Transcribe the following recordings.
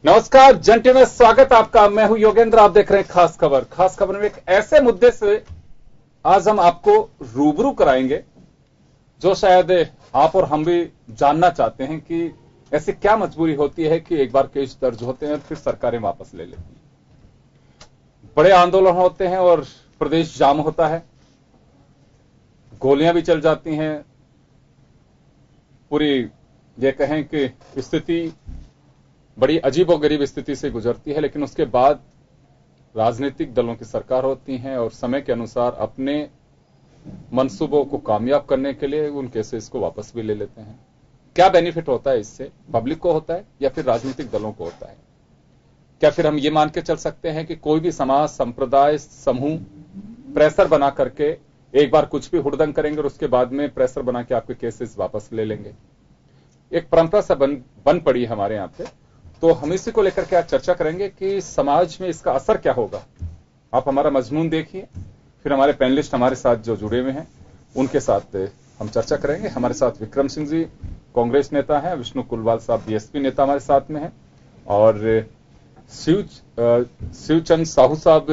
नमस्कार, जन टीवी में स्वागत आपका। मैं हूं योगेंद्र, आप देख रहे हैं खास खबर। खास खबर में एक ऐसे मुद्दे से आज हम आपको रूबरू कराएंगे जो शायद आप और हम भी जानना चाहते हैं कि ऐसी क्या मजबूरी होती है कि एक बार केस दर्ज होते हैं फिर सरकारें वापस ले लेती हैं। बड़े आंदोलन होते हैं और प्रदेश जाम होता है, गोलियां भी चल जाती हैं, पूरी ये कहें कि स्थिति बड़ी अजीबोगरीब स्थिति से गुजरती है। लेकिन उसके बाद राजनीतिक दलों की सरकार होती हैं और समय के अनुसार अपने मंसूबों को कामयाब करने के लिए उन केसेस को वापस भी ले लेते हैं। क्या बेनिफिट होता है इससे? पब्लिक को होता है या फिर राजनीतिक दलों को होता है? क्या फिर हम ये मान के चल सकते हैं कि कोई भी समाज, संप्रदाय, समूह प्रेशर बना करके एक बार कुछ भी हुड़दंग करेंगे और उसके बाद में प्रेशर बना के आपके केसेस वापस ले लेंगे? एक परंपरा सा बन पड़ी है हमारे यहां पे। तो हम इसी को लेकर के आज चर्चा करेंगे कि समाज में इसका असर क्या होगा। आप हमारा मजमून देखिए, फिर हमारे पैनलिस्ट हमारे साथ जो जुड़े हुए हैं उनके साथ हम चर्चा करेंगे। हमारे साथ विक्रम सिंह जी कांग्रेस नेता हैं, विष्णु कुलवाल साहब बीएसपी नेता हमारे साथ में हैं, और शिवचंद साहू साहब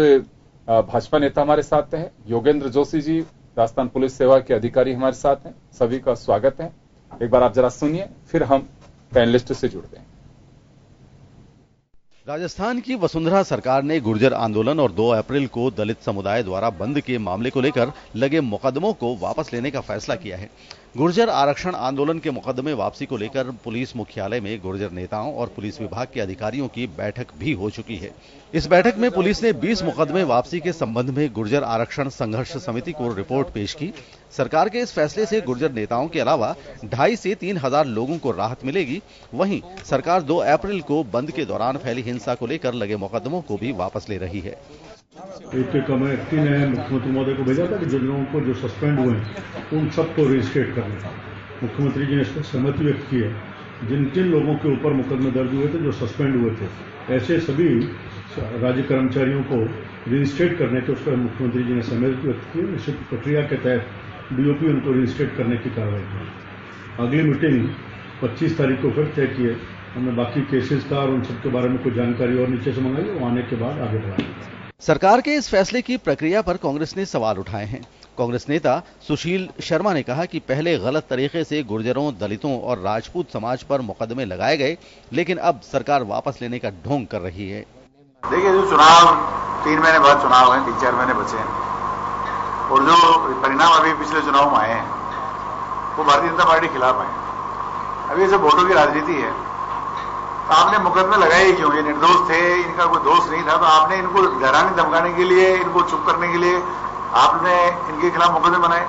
भाजपा नेता हमारे साथ हैं, योगेंद्र जोशी जी राजस्थान पुलिस सेवा के अधिकारी हमारे साथ हैं। सभी का स्वागत है। एक बार आप जरा सुनिए, फिर हम पैनलिस्ट से जुड़ते हैं। राजस्थान की वसुंधरा सरकार ने गुर्जर आंदोलन और 2 अप्रैल को दलित समुदाय द्वारा बंद के मामले को लेकर लगे मुकदमों को वापस लेने का फैसला किया है। गुर्जर आरक्षण आंदोलन के मुकदमे वापसी को लेकर पुलिस मुख्यालय में गुर्जर नेताओं और पुलिस विभाग के अधिकारियों की बैठक भी हो चुकी है। इस बैठक में पुलिस ने 20 मुकदमे वापसी के संबंध में गुर्जर आरक्षण संघर्ष समिति को रिपोर्ट पेश की। सरकार के इस फैसले से गुर्जर नेताओं के अलावा 2,500 से 3,000 लोगों को राहत मिलेगी। वहीं सरकार 2 अप्रैल को बंद के दौरान फैली हिंसा को लेकर लगे मुकदमों को भी वापस ले रही है। एक कमेटी ने मुख्यमंत्री महोदय को भेजा था कि जिन लोगों को जो सस्पेंड हुए उन सबको रजिस्ट्रेट करना। मुख्यमंत्री जी ने इसमें सहमति व्यक्त की है। जिन जिन लोगों के ऊपर मुकदमे दर्ज हुए थे, जो सस्पेंड हुए थे, ऐसे सभी राज्य कर्मचारियों को रजिस्ट्रेट करने के उस पर मुख्यमंत्री जी ने सहमति व्यक्त की। निश्चित प्रक्रिया के तहत डीओपी उनको रजिस्ट्रेट करने की कार्रवाई की। अगली मीटिंग 25 तारीख को फिर तय की है। हमने बाकी केसेस का और उन सबके बारे में कुछ जानकारी और नीचे से मंगाई, वो आने के बाद आगे बढ़ाएंगे। सरकार के इस फैसले की प्रक्रिया पर कांग्रेस ने सवाल उठाए हैं। कांग्रेस नेता सुशील शर्मा ने कहा कि पहले गलत तरीके से गुर्जरों, दलितों और राजपूत समाज पर मुकदमे लगाए गए, लेकिन अब सरकार वापस लेने का ढोंग कर रही है। देखिए, जो चुनाव 3 महीने बाद चुनाव है, 3-4 महीने बचे हैं, और जो परिणाम अभी पिछले चुनाव में आए हैं वो भारतीय जनता पार्टी के खिलाफ आए। अभी जब वोटों की राजनीति है तो आपने मुकदमे लगाए क्यों? ये निर्दोष थे, इनका कोई दोष नहीं था, तो आपने इनको डराने धमकाने के लिए, इनको चुप करने के लिए आपने इनके खिलाफ मुकदमे बनाए।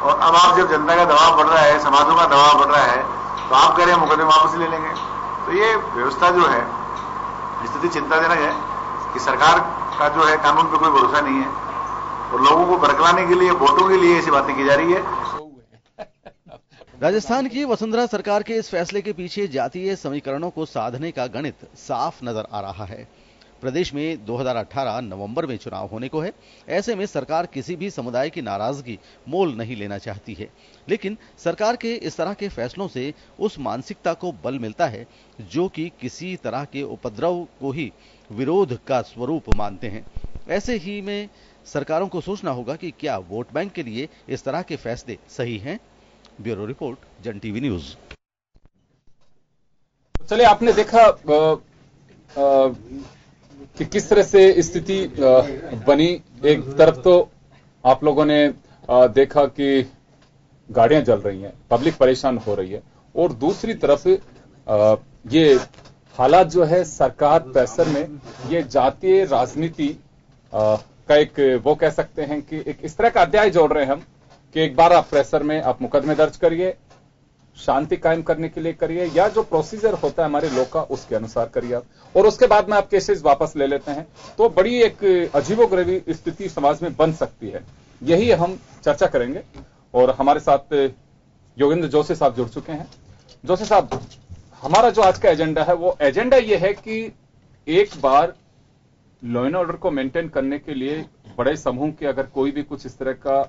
और अब आप जब जनता का दबाव बढ़ रहा है, समाजों का दबाव बढ़ रहा है, तो आप कह रहे हैं मुकदमे वापस ले लेंगे। तो ये व्यवस्था जो है, स्थिति चिंताजनक है कि सरकार का जो है कानून पर कोई भरोसा नहीं है और लोगों को बरकलाने के लिए, वोटों के लिए ऐसी बातें की जा रही है। राजस्थान की वसुंधरा सरकार के इस फैसले के पीछे जातीय समीकरणों को साधने का गणित साफ नजर आ रहा है। प्रदेश में 2018 नवंबर में चुनाव होने को है। ऐसे में सरकार किसी भी समुदाय की नाराजगी मोल नहीं लेना चाहती है, लेकिन सरकार के इस तरह के फैसलों से उस मानसिकता को बल मिलता है जो कि किसी तरह के उपद्रव को ही विरोध का स्वरूप मानते हैं। ऐसे ही में सरकारों को सोचना होगा कि क्या वोट बैंक के लिए इस तरह के फैसले सही हैं। ब्यूरो रिपोर्ट, जन टीवी न्यूज। चलिए, आपने देखा कि किस तरह से स्थिति बनी। एक तरफ तो आप लोगों ने देखा कि गाड़ियां जल रही हैं, पब्लिक परेशान हो रही है, और दूसरी तरफ ये हालात जो है सरकार प्रेशर में, ये जातीय राजनीति का एक, वो कह सकते हैं कि एक इस तरह का अध्याय जोड़ रहे हैं हम कि एक बार आप प्रेशर में आप मुकदमे दर्ज करिए, शांति कायम करने के लिए करिए, या जो प्रोसीजर होता है हमारे लॉ का उसके अनुसार करिए आप, और उसके बाद में आप केसेस वापस ले लेते हैं, तो बड़ी एक अजीबोगरीब स्थिति समाज में बन सकती है। यही हम चर्चा करेंगे। और हमारे साथ योगेंद्र जोशी साहब जुड़ चुके हैं। जोशी साहब, हमारा जो आज का एजेंडा है वो एजेंडा ये है कि एक बार लॉ एंड ऑर्डर को मेंटेन करने के लिए बड़े समूह के अगर कोई भी कुछ इस तरह का